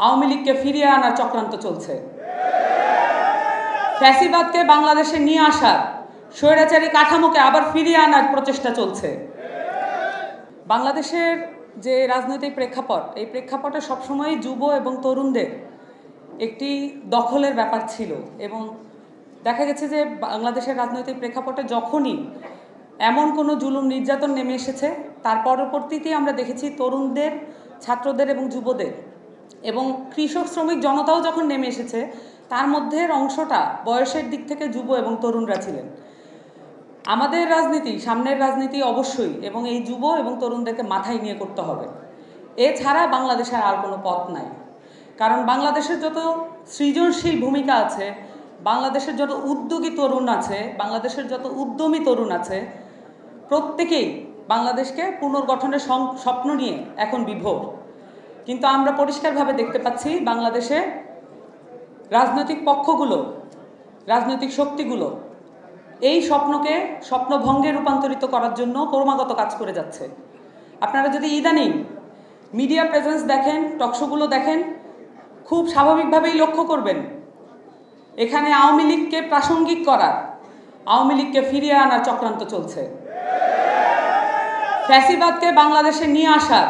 আওয়ামী লীগকে ফিরিয়ে আনার চক্রান্ত চলছে। ফ্যাসিবাদকে বাংলাদেশে নিয়ে আসার, স্বৈরাচারী কাঠামোকে আবার ফিরিয়ে আনার প্রচেষ্টা চলছে। বাংলাদেশের যে রাজনৈতিক প্রেক্ষাপট, এই প্রেক্ষাপটে সবসময় যুব এবং তরুণদের একটি দখলের ব্যাপার ছিল এবং দেখা গেছে যে বাংলাদেশের রাজনৈতিক প্রেক্ষাপটে যখনই এমন কোনো জুলুম নির্যাতন নেমে এসেছে, তার পরবর্তীতেই আমরা দেখেছি তরুণদের, ছাত্রদের এবং যুবদের এবং কৃষক শ্রমিক জনতাও যখন নেমে এসেছে, তার মধ্যের অংশটা বয়সের দিক থেকে যুব এবং তরুণরা ছিলেন। আমাদের রাজনীতি, সামনের রাজনীতি অবশ্যই এবং এই যুব এবং তরুণদেরকে মাথায় নিয়ে করতে হবে। এছাড়া বাংলাদেশের আর কোনো পথ নাই। কারণ বাংলাদেশের যত সৃজনশীল ভূমিকা আছে, বাংলাদেশের যত উদ্যোগী তরুণ আছে, বাংলাদেশের যত উদ্যমী তরুণ আছে, প্রত্যেকেই বাংলাদেশকে পুনর্গঠনের স্বপ্ন নিয়ে এখন বিভোর। কিন্তু আমরা পরিষ্কারভাবে দেখতে পাচ্ছি বাংলাদেশে রাজনৈতিক পক্ষগুলো, রাজনৈতিক শক্তিগুলো এই স্বপ্নকে স্বপ্নভঙ্গে রূপান্তরিত করার জন্য ক্রমাগত কাজ করে যাচ্ছে। আপনারা যদি ইদানিং মিডিয়া প্রেজেন্স দেখেন, টকশোগুলো দেখেন, খুব স্বাভাবিকভাবেই লক্ষ্য করবেন এখানে আওয়ামী লীগকে প্রাসঙ্গিক করার, আওয়ামী লীগকে ফিরিয়ে আনার চক্রান্ত চলছে। ফ্যাসিবাদকে বাংলাদেশে নিয়ে আসার,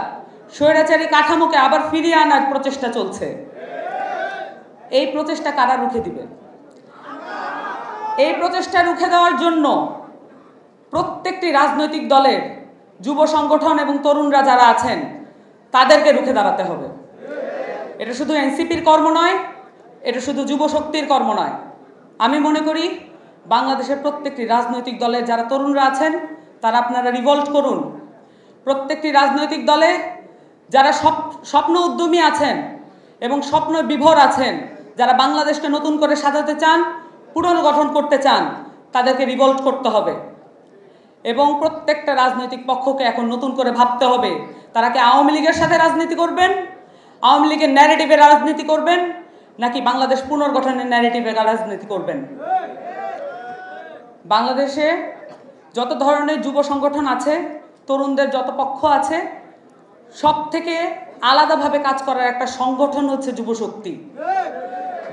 স্বৈরাচারী কাঠামোকে আবার ফিরিয়ে আনার প্রচেষ্টা চলছে। এই প্রচেষ্টা কারা রুখে দিবে? এই প্রচেষ্টা রুখে দেওয়ার জন্য প্রত্যেকটি রাজনৈতিক দলের যুব সংগঠন এবং তরুণরা যারা আছেন তাদেরকে রুখে দাঁড়াতে হবে। এটা শুধু এনসিপির কর্ম নয়, এটা শুধু যুব শক্তির কর্ম নয়। আমি মনে করি বাংলাদেশের প্রত্যেকটি রাজনৈতিক দলের যারা তরুণরা আছেন তারা আপনারা রিভল্ট করুন। প্রত্যেকটি রাজনৈতিক দলে যারা স্বপ্ন উদ্যমী আছেন এবং স্বপ্ন বিভোর আছেন, যারা বাংলাদেশকে নতুন করে সাজাতে চান, পুনর্গঠন করতে চান, তাদেরকে রিভল্ট করতে হবে। এবং প্রত্যেকটা রাজনৈতিক পক্ষকে এখন নতুন করে ভাবতে হবে তারা কি আওয়ামী লীগের সাথে রাজনীতি করবেন, আওয়ামী লীগের ন্যারেটিভে রাজনীতি করবেন, নাকি বাংলাদেশ পুনর্গঠনের ন্যারেটিভে রাজনীতি করবেন। বাংলাদেশে যত ধরনের যুব সংগঠন আছে, তরুণদের যত পক্ষ আছে, সব থেকে আলাদাভাবে কাজ করার একটা সংগঠন হচ্ছে যুবশক্তি।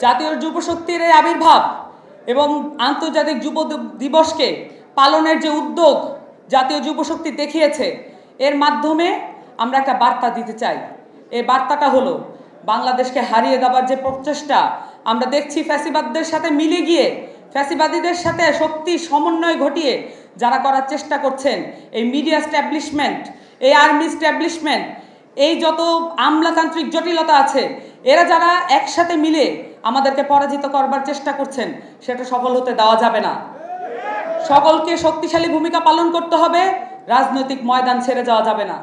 জাতীয় যুবশক্তির এই আবির্ভাব এবং আন্তর্জাতিক যুব দিবসকে পালনের যে উদ্যোগ জাতীয় যুবশক্তি দেখিয়েছে, এর মাধ্যমে আমরা একটা বার্তা দিতে চাই। এই বার্তাটা হলো বাংলাদেশকে হারিয়ে দেওয়ার যে প্রচেষ্টা আমরা দেখছি, ফ্যাসিবাদদের সাথে মিলে গিয়ে, ফ্যাসিবাদীদের সাথে শক্তি সমন্বয় ঘটিয়ে যারা করার চেষ্টা করছেন, এই মিডিয়া স্ট্যাবলিশমেন্ট, এই আর্মি স্ট্যাবলিশমেন্ট, এই যত আমলাতান্ত্রিক জটিলতা আছে, এরা যারা একসাথে মিলে আমাদেরকে পরাজিত করবার চেষ্টা করছেন, সেটা সফল হতে দেওয়া যাবে না। সকলকে শক্তিশালী ভূমিকা পালন করতে হবে, রাজনৈতিক ময়দান ছেড়ে যাওয়া যাবে না।